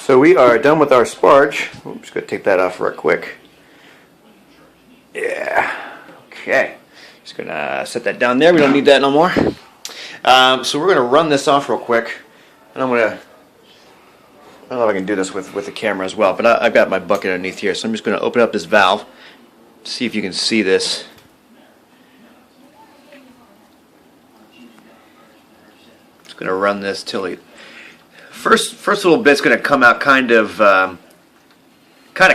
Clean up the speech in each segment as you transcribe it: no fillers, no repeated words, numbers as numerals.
So we are done with our sparge. I'm just going to take that off real quick. Yeah. Okay. Just going to set that down there. We don't need that no more. So we're going to run this off real quick. And I'm going to... I don't know if I can do this with the camera as well, but I've got my bucket underneath here. So I'm just going to open up this valve. See if you can see this. Just going to run this till it... First little bit's going to come out kind of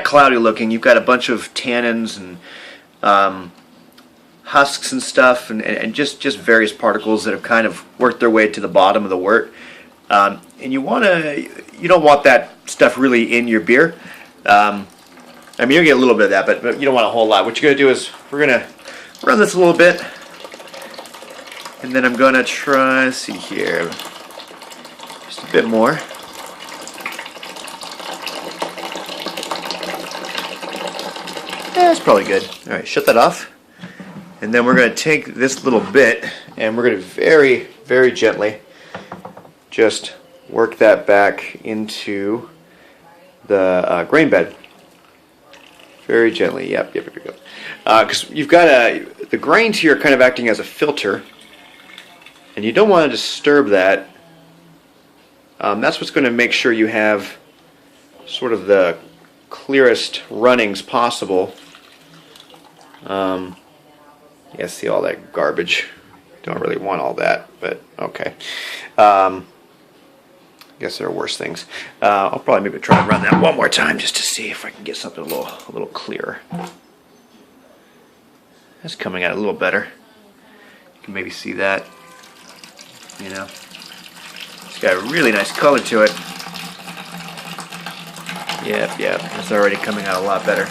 cloudy looking. You've got a bunch of tannins and husks and stuff, and just various particles that have kind of worked their way to the bottom of the wort. And you don't want that stuff really in your beer. I mean, you'll get a little bit of that, but you don't want a whole lot. What you're going to do is we're going to run this a little bit, and then I'm going to try, let's see here, just a bit more. Yeah, that's probably good. All right, shut that off. And then we're going to take this little bit, and we're going to very, very gently just work that back into the grain bed. Very gently, yep, here we go. Because you've got the grains here kind of acting as a filter, and you don't want to disturb that. That's what's going to make sure you have sort of the clearest runnings possible. Yeah, see all that garbage. Don't really want all that, but okay. I guess there are worse things. I'll probably maybe try and run that one more time just to see if I can get something a little clearer. That's coming out a little better. You can maybe see that. You know, it's got a really nice color to it. Yep, it's already coming out a lot better.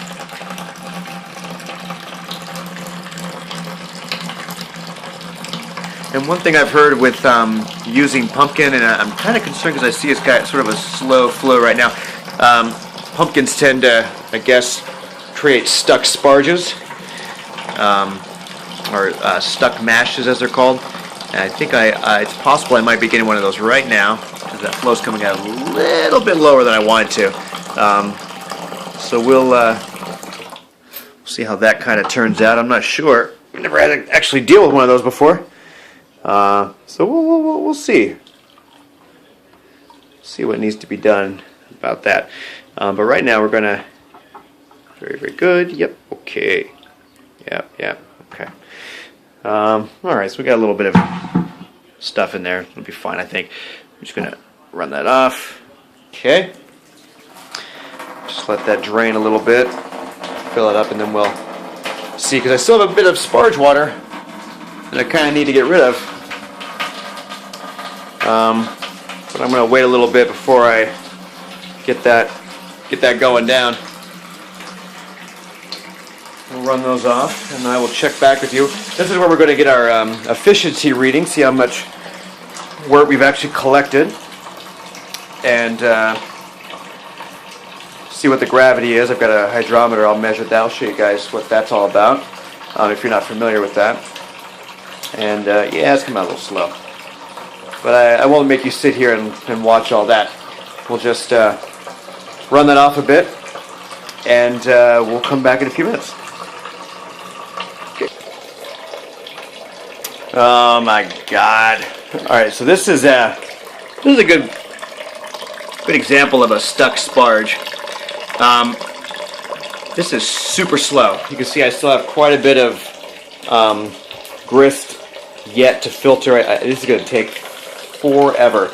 And one thing I've heard with using pumpkin, and I'm kind of concerned because I see it's got sort of a slow flow right now. Pumpkins tend to, I guess, create stuck sparges, or stuck mashes as they're called. And I think it's possible I might be getting one of those right now because that flow's coming out a little bit lower than I wanted to. So we'll see how that kind of turns out. I'm not sure. I've never had to actually deal with one of those before. So we'll see. See what needs to be done about that. But right now we're gonna very, very good. Yep. Okay. Yep. Okay. All right. So we got a little bit of stuff in there. It'll be fine, I think. I'm just gonna run that off. Okay. Just let that drain a little bit. Fill it up, and then we'll see. Because I still have a bit of sparge water that I kind of need to get rid of. But I'm going to wait a little bit before I get that going down. We'll run those off, and I will check back with you. This is where we're going to get our efficiency reading, see how much wort we've actually collected, and see what the gravity is. I've got a hydrometer. I'll measure that. I'll show you guys what that's all about, if you're not familiar with that. And yeah, it's coming out a little slow. But I won't make you sit here and watch all that. We'll just run that off a bit, and we'll come back in a few minutes. Okay. Oh my God! All right, so this is a good example of a stuck sparge. This is super slow. You can see I still have quite a bit of grist yet to filter. This is going to take forever.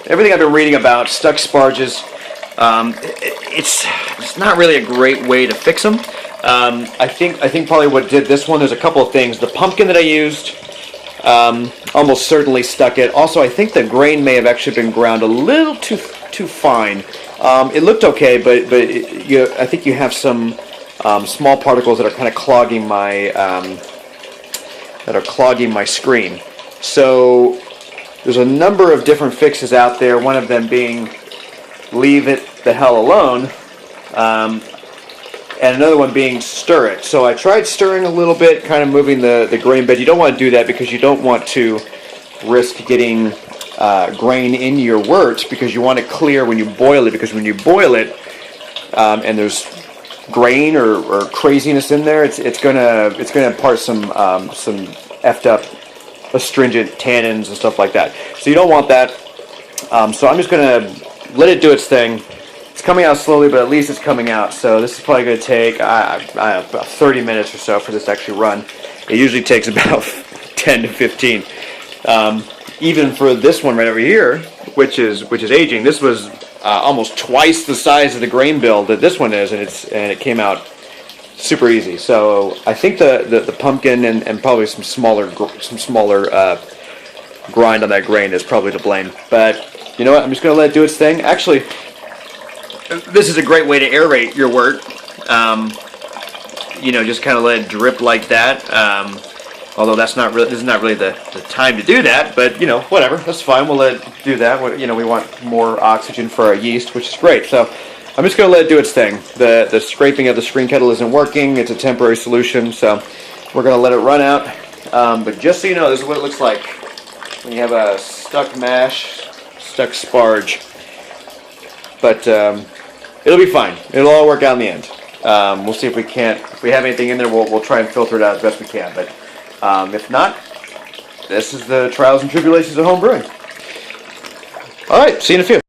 Everything I've been reading about stuck sparges, it's not really a great way to fix them. I think probably what did this one, there's a couple of things. The pumpkin that I used almost certainly stuck it. Also, I think the grain may have actually been ground a little too fine. It looked okay, but I think you have some small particles that are kind of clogging my screen. So there's a number of different fixes out there. One of them being leave it the hell alone, and another one being stir it. So I tried stirring a little bit, kind of moving the grain bed. You don't want to do that because you don't want to risk getting grain in your wort, because you want it clear when you boil it, because when you boil it and there's grain or craziness in there, it's gonna impart some effed up astringent tannins and stuff like that. So you don't want that. So I'm just gonna let it do its thing. It's coming out slowly, but at least it's coming out. So this is probably going to take about 30 minutes or so for this to actually run. It usually takes about 10 to 15. Even for this one right over here, which is aging, this was almost twice the size of the grain bill that this one is, and it came out super easy. So I think the pumpkin and probably some smaller grind on that grain is probably to blame. But you know what? I'm just going to let it do its thing. Actually, this is a great way to aerate your wort. Just kind of let it drip like that. Although this is not really the time to do that. But whatever, that's fine. We'll let it do that. We want more oxygen for our yeast, which is great. So I'm just going to let it do its thing. The scraping of the screen kettle isn't working. It's a temporary solution. So we're going to let it run out. But just so you know, this is what it looks like when you have a stuck mash, stuck sparge. But it'll be fine. It'll all work out in the end. We'll see if we have anything in there, we'll try and filter it out as best we can. But if not, this is the trials and tribulations of home brewing. All right, see you in a few.